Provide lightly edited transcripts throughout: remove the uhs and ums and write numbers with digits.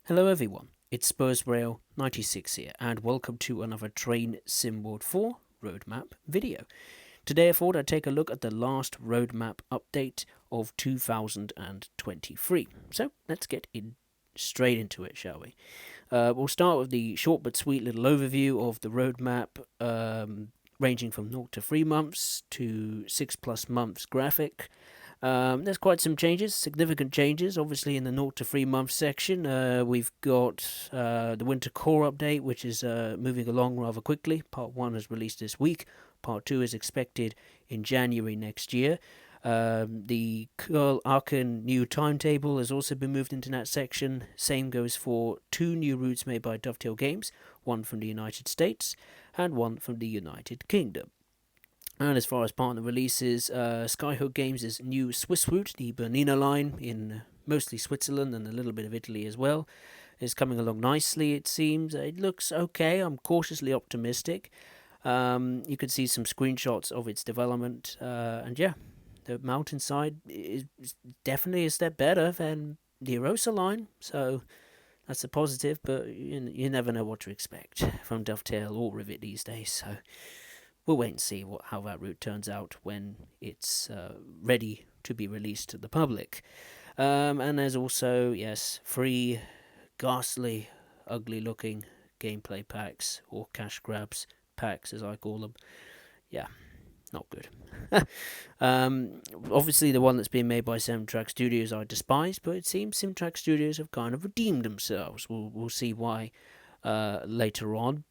Hello everyone, it's Spurs Rail 96 here, and welcome to another Train Sim World 4 roadmap video. Today I thought I'd take a look at the last roadmap update of 2023. So let's get straight into it, shall we? We'll start with the short but sweet little overview of the roadmap, ranging from 0 to 3 months to 6 plus months graphic. There's quite some changes, significant changes. Obviously, in the 0 to 3 month section, we've got the Winter Core update, which is moving along rather quickly. Part 1 is released this week, Part 2 is expected in January next year. The Curl Arkan new timetable has also been moved into that section. Same goes for 2 new routes made by Dovetail Games, one from the United States and one from the United Kingdom. And as far as partner releases, Skyhook Games' new Swiss route, the Bernina line in mostly Switzerland and a little bit of Italy as well, is coming along nicely, it seems. It looks okay. I'm cautiously optimistic. You can see some screenshots of its development. And yeah, the mountainside is definitely a step better than the Erosa line. So that's a positive, but you never know what to expect from Dovetail or Rivet these days. So we'll wait and see how that route turns out when it's ready to be released to the public. And there's also, yes, 3 ghastly, ugly looking gameplay packs, or cash grabs packs as I call them. Yeah, not good. Obviously, the one that's being made by Simtrack Studios I despise, but it seems Simtrack Studios have kind of redeemed themselves. We'll see why later on.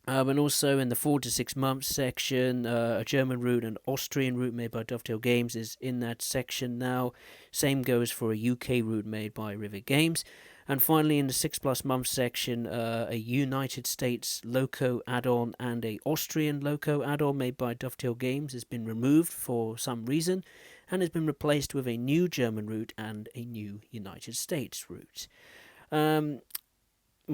And also in the 4 to 6 months section, a German route and Austrian route made by Dovetail Games is in that section now. Same goes for a UK route made by Rivet Games. And finally, in the 6 plus months section, a United States Loco add-on and a Austrian Loco add-on made by Dovetail Games has been removed for some reason and has been replaced with a new German route and a new United States route.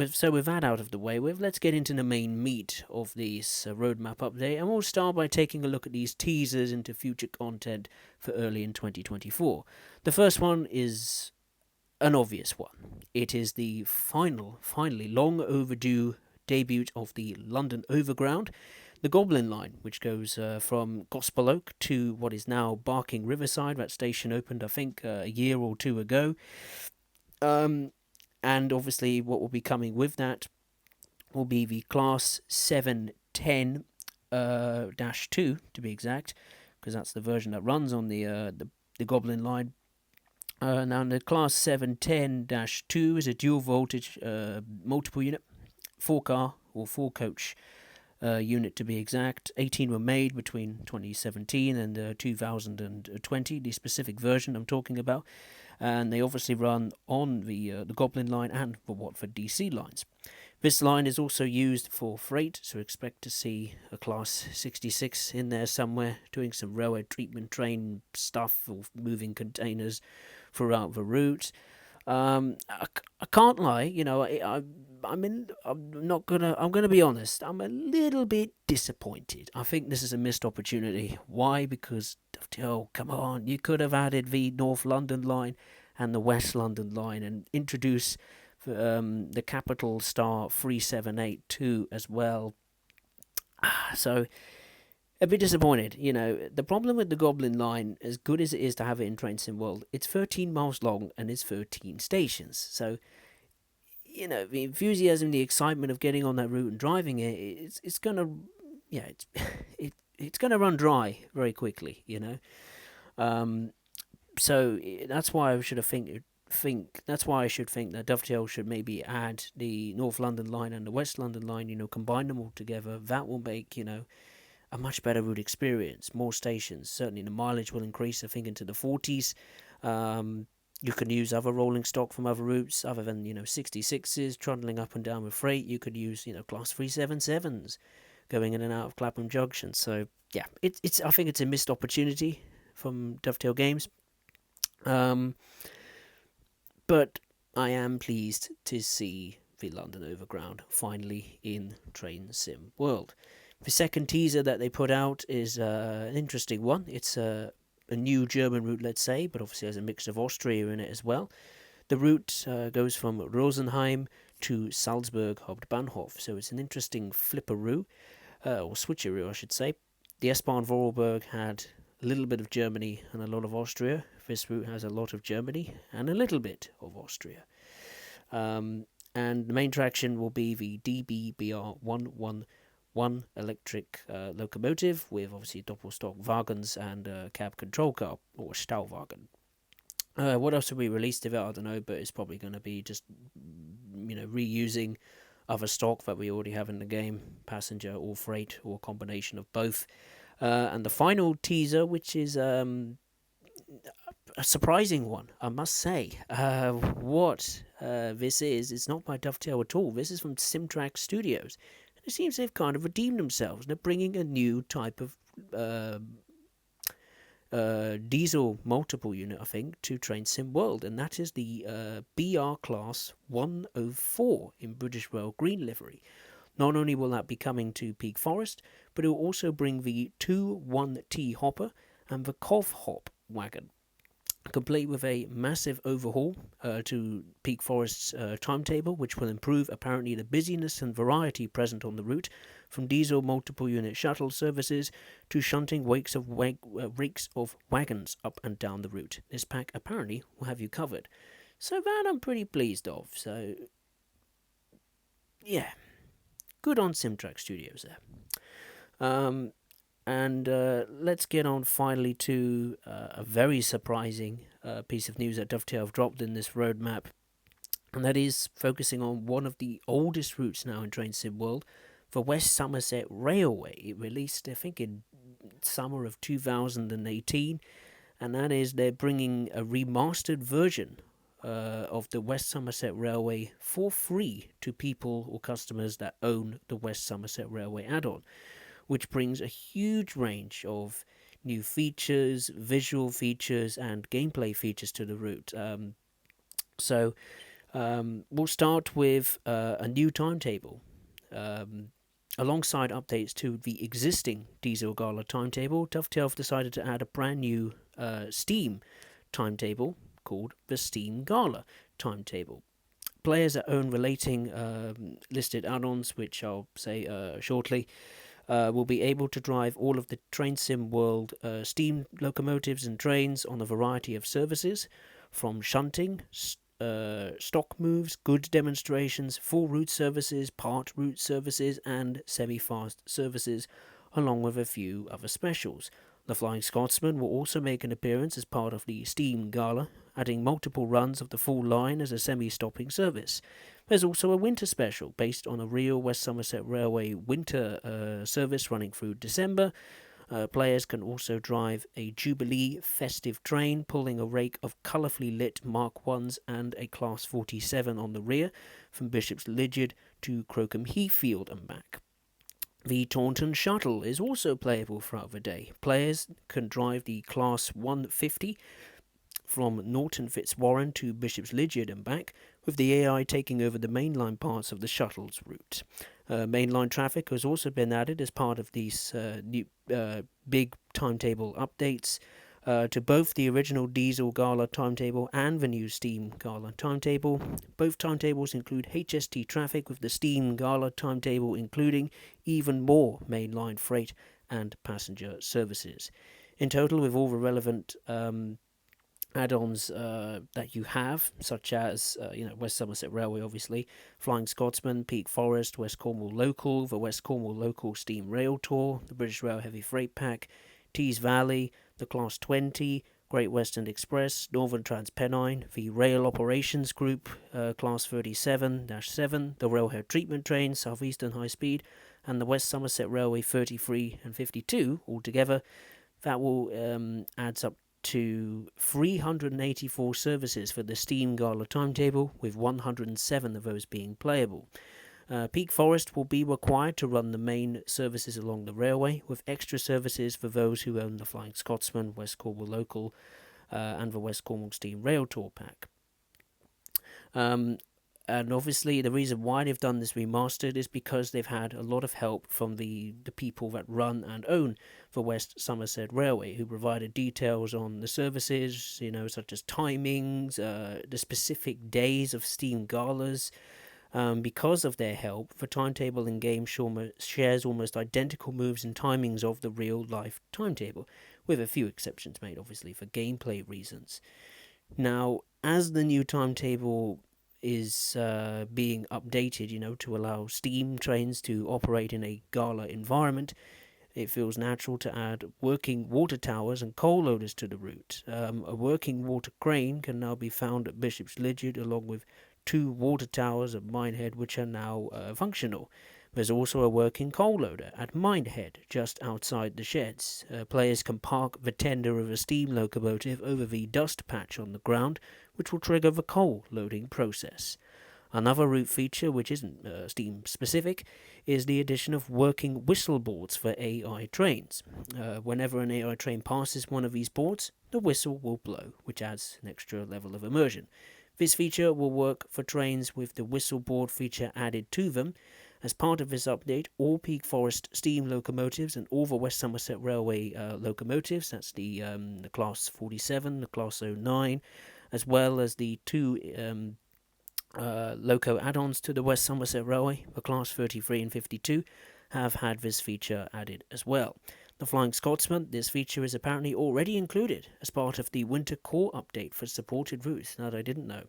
So with that out of the way, let's get into the main meat of this roadmap update, and we'll start by taking a look at these teasers into future content for early in 2024. The first one is an obvious one. It is the finally long overdue debut of the London Overground, the Goblin line, which goes from Gospel Oak to what is now Barking Riverside. That station opened, I think, a year or two ago. And obviously what will be coming with that will be the Class 710-2 to be exact, because that's the version that runs on the Goblin line. Now the Class 710-2 is a dual voltage multiple unit, 4-car or 4-coach unit to be exact. 18 were made between 2017 and 2020, the specific version I'm talking about. And they obviously run on the Goblin line and the Watford DC lines. This line is also used for freight, so expect to see a Class 66 in there somewhere doing some railway treatment train stuff or moving containers throughout the route. I can't lie, I'm gonna be honest. I'm a little bit disappointed. I think this is a missed opportunity. Why? Because come on, you could have added the North London line and the West London line and introduce the Capital Star 3782 as well. So a bit disappointed. The problem with the Goblin line, as good as it is to have it in Train Sim World, it's 13 miles long and it's 13 stations. So the enthusiasm, the excitement of getting on that route and driving it's gonna, it's gonna run dry very quickly. So that's why I should That's why I should think that Dovetail should maybe add the North London line and the West London line. Combine them all together. That will make a much better route experience. More stations. Certainly the mileage will increase, I think, into the 40s. You can use other rolling stock from other routes other than 66s trundling up and down with freight. You could use Class 377s going in and out of Clapham Junction. So yeah, it's I think it's a missed opportunity from Dovetail Games. But I am pleased to see the London Overground finally in Train Sim World. The second teaser that they put out is an interesting one. It's a new German route, let's say, but obviously has a mix of Austria in it as well. The route goes from Rosenheim to Salzburg Hauptbahnhof, so it's an interesting flipperoo, or switcheroo, I should say. The S-Bahn Vorarlberg had a little bit of Germany and a lot of Austria. This route has a lot of Germany and a little bit of Austria. And the main traction will be the DBBR 111 electric locomotive with obviously Doppelstock wagons and cab control car, or Stauwagen. What else will be released of it? I don't know, but it's probably going to be just, reusing other stock that we already have in the game, passenger or freight, or a combination of both. And the final teaser, which is a surprising one, I must say. What this is, it's not by Dovetail at all. This is from Simtrack Studios. And it seems they've kind of redeemed themselves. They're bringing a new type of diesel multiple unit, I think, to Train Sim World, and that is the BR Class 104 in British Rail green livery. Not only will that be coming to Peak Forest, but it will also bring the 2-1T hopper and the Kov Hop wagon, complete with a massive overhaul to Peak Forest's timetable, which will improve apparently the busyness and variety present on the route, from diesel multiple unit shuttle services to shunting rakes of wagons up and down the route. This pack apparently will have you covered. So that I'm pretty pleased of. So, yeah, good on Simtrack Studios there. And let's get on finally to a very surprising piece of news that Dovetail have dropped in this roadmap, and that is focusing on one of the oldest routes now in Train Sim World, the West Somerset Railway. It released, I think, in summer of 2018, and that is they're bringing a remastered version of the West Somerset Railway for free to people or customers that own the West Somerset Railway add-on, which brings a huge range of new features, visual features, and gameplay features to the route. So we'll start with a new timetable. Alongside updates to the existing Diesel Gala timetable, Dovetail have decided to add a brand new Steam timetable called the Steam Gala timetable. Players that own relating listed add-ons, which I'll say shortly, will be able to drive all of the Train Sim World steam locomotives and trains on a variety of services, from shunting, stock moves, goods demonstrations, full route services, part route services, and semi-fast services, along with a few other specials. The Flying Scotsman will also make an appearance as part of the Steam Gala, adding multiple runs of the full line as a semi-stopping service. There's also a winter special based on a real West Somerset Railway winter service running through December. Players can also drive a Jubilee festive train pulling a rake of colourfully lit Mark 1s and a Class 47 on the rear from Bishop's Lydeard to Crocombe Heathfield and back. The Taunton Shuttle is also playable throughout the day. Players can drive the Class 150 from Norton Fitzwarren to Bishop's Lydeard and back, with the AI taking over the mainline parts of the shuttle's route. Mainline traffic has also been added as part of these new big timetable updates to both the original Diesel Gala timetable and the new Steam Gala timetable. Both timetables include HST traffic, with the Steam Gala timetable including even more mainline freight and passenger services. In total, with all the relevant add-ons that you have, such as West Somerset Railway, obviously, Flying Scotsman, Peak Forest, West Cornwall Local, the West Cornwall Local Steam Rail Tour, the British Rail Heavy Freight Pack, Tees Valley, the Class 20, Great Western Express, Northern Transpennine, the Rail Operations Group, Class 37-7, the Railhead Treatment Train, South Eastern High Speed, and the West Somerset Railway 33 and 52 altogether. That will adds up to 384 services for the Steam Gala timetable, with 107 of those being playable. Peak Forest will be required to run the main services along the railway, with extra services for those who own the Flying Scotsman, West Cornwall Local, and the West Cornwall Steam Rail Tour Pack. And obviously, the reason why they've done this remastered is because they've had a lot of help from the people that run and own the West Somerset Railway, who provided details on the services, such as timings, the specific days of Steam galas. Because of their help, the timetable in game shares almost identical moves and timings of the real life timetable, with a few exceptions made, obviously, for gameplay reasons. Now, as the new timetable is being updated, to allow steam trains to operate in a gala environment, it feels natural to add working water towers and coal loaders to the route. A working water crane can now be found at Bishop's Lydeard, along with two water towers at Minehead, which are now functional. There's also a working coal loader at Minehead, just outside the sheds. Players can park the tender of a steam locomotive over the dust patch on the ground, which will trigger the coal loading process. Another route feature, which isn't Steam specific, is the addition of working whistle boards for AI trains. Whenever an AI train passes one of these boards, the whistle will blow, which adds an extra level of immersion. This feature will work for trains with the whistle board feature added to them. As part of this update, all Peak Forest steam locomotives and all the West Somerset Railway locomotives, that's the Class 47, the Class 09, as well as the two loco add-ons to the West Somerset Railway, the Class 33 and 52, have had this feature added as well. The Flying Scotsman, this feature is apparently already included as part of the Winter Core update for supported routes, that I didn't know.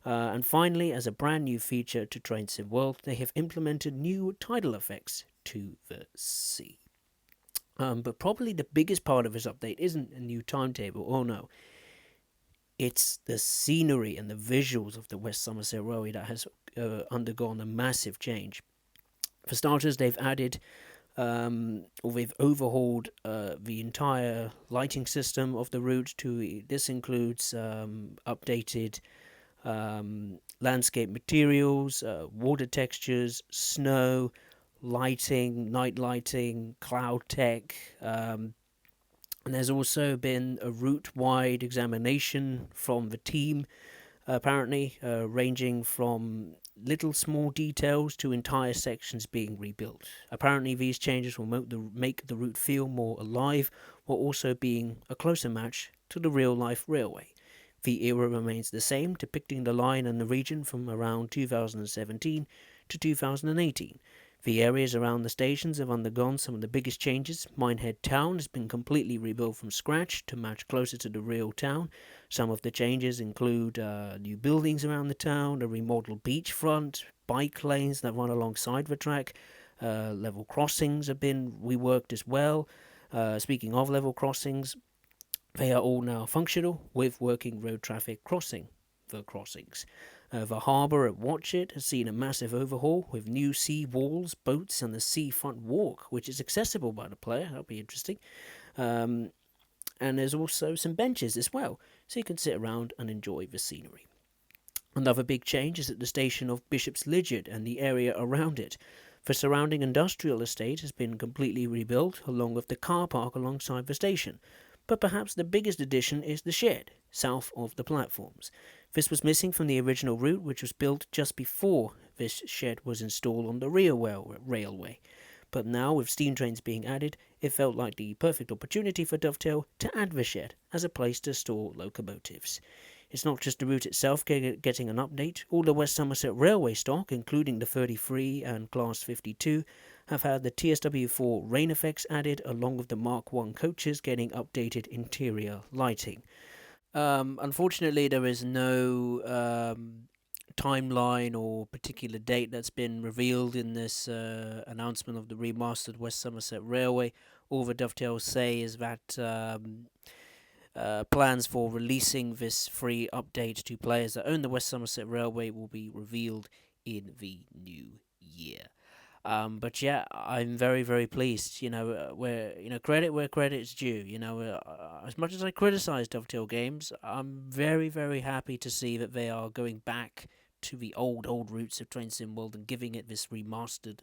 And finally, as a brand new feature to Train Sim World, they have implemented new tidal effects to the sea. But probably the biggest part of this update isn't a new timetable, oh no. It's the scenery and the visuals of the West Somerset Railway that has undergone a massive change. For starters, they've added or they've overhauled the entire lighting system of the route. This includes updated landscape materials, water textures, snow, lighting, night lighting, cloud tech. And there's also been a route-wide examination from the team, apparently, ranging from little small details to entire sections being rebuilt. Apparently, these changes will make the route feel more alive, while also being a closer match to the real-life railway. The era remains the same, depicting the line and the region from around 2017 to 2018. The areas around the stations have undergone some of the biggest changes. Minehead Town has been completely rebuilt from scratch to match closer to the real town. Some of the changes include new buildings around the town, a remodeled beachfront, bike lanes that run alongside the track, level crossings have been reworked as well. Speaking of level crossings, they are all now functional with working road traffic crossing the crossings. The harbour at Watchet has seen a massive overhaul with new sea walls, boats, and the seafront walk, which is accessible by the player. That'll be interesting. And there's also some benches as well, so you can sit around and enjoy the scenery. Another big change is at the station of Bishop's Lydeard and the area around it. The surrounding industrial estate has been completely rebuilt, along with the car park alongside the station. But perhaps the biggest addition is the shed, south of the platforms. This was missing from the original route, which was built just before this shed was installed on the rear railway. But now, with steam trains being added, it felt like the perfect opportunity for Dovetail to add the shed as a place to store locomotives. It's not just the route itself getting an update. All the West Somerset Railway stock, including the 33 and Class 52, have had the TSW4 rain effects added, along with the Mark 1 coaches getting updated interior lighting. Unfortunately, there is no timeline or particular date that's been revealed in this announcement of the remastered West Somerset Railway. All the dovetails say is that plans for releasing this free update to players that own the West Somerset Railway will be revealed in the new year. But yeah, I'm very, very pleased. Credit where credit's due. As much as I criticize Dovetail Games, I'm very, very happy to see that they are going back to the old roots of Train Sim World and giving it this remastered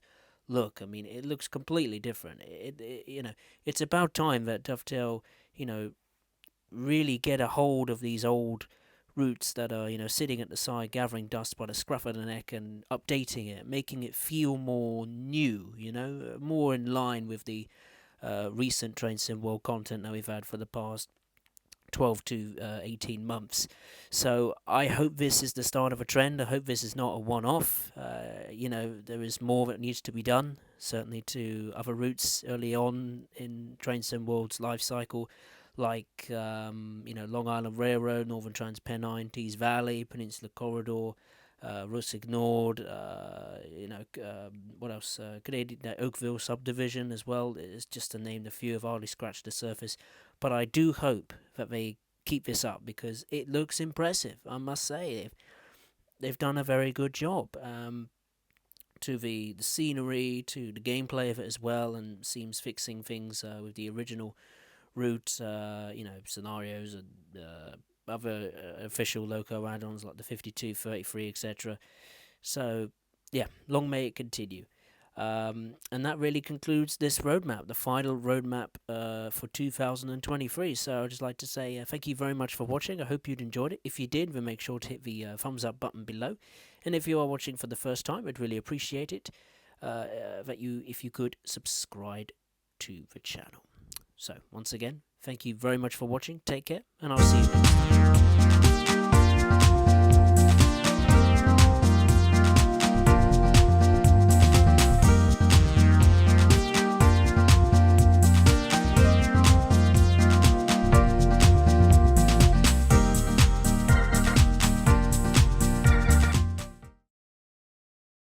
look. I mean, it looks completely different. It's about time that Dovetail, really get a hold of these old routes that are, sitting at the side, gathering dust by the scruff of the neck and updating it, making it feel more new, more in line with the recent Train Sim World content that we've had for the past 12 to 18 months. So I hope this is the start of a trend. I hope this is not a one-off. There is more that needs to be done, certainly to other routes early on in Train Sim World's life cycle, like Long Island Railroad, Northern Trans-Pennine, Tees Valley, Peninsula Corridor, Routes Ignored, what else? Canadian Oakville Subdivision as well. It's just to name a few. I've hardly scratched the surface. But I do hope that they keep this up because it looks impressive, I must say. They've done a very good job. To the scenery, to the gameplay of it as well, and seems fixing things with the original route, scenarios and other official loco add-ons like the 52, 33, etc. So, yeah, long may it continue. And that really concludes this roadmap, the final roadmap for 2023. So I'd just like to say thank you very much for watching. I hope you'd enjoyed it. If you did, then make sure to hit the thumbs up button below. And if you are watching for the first time, I'd really appreciate it if you could subscribe to the channel. So once again, thank you very much for watching. Take care, and I'll see you next time.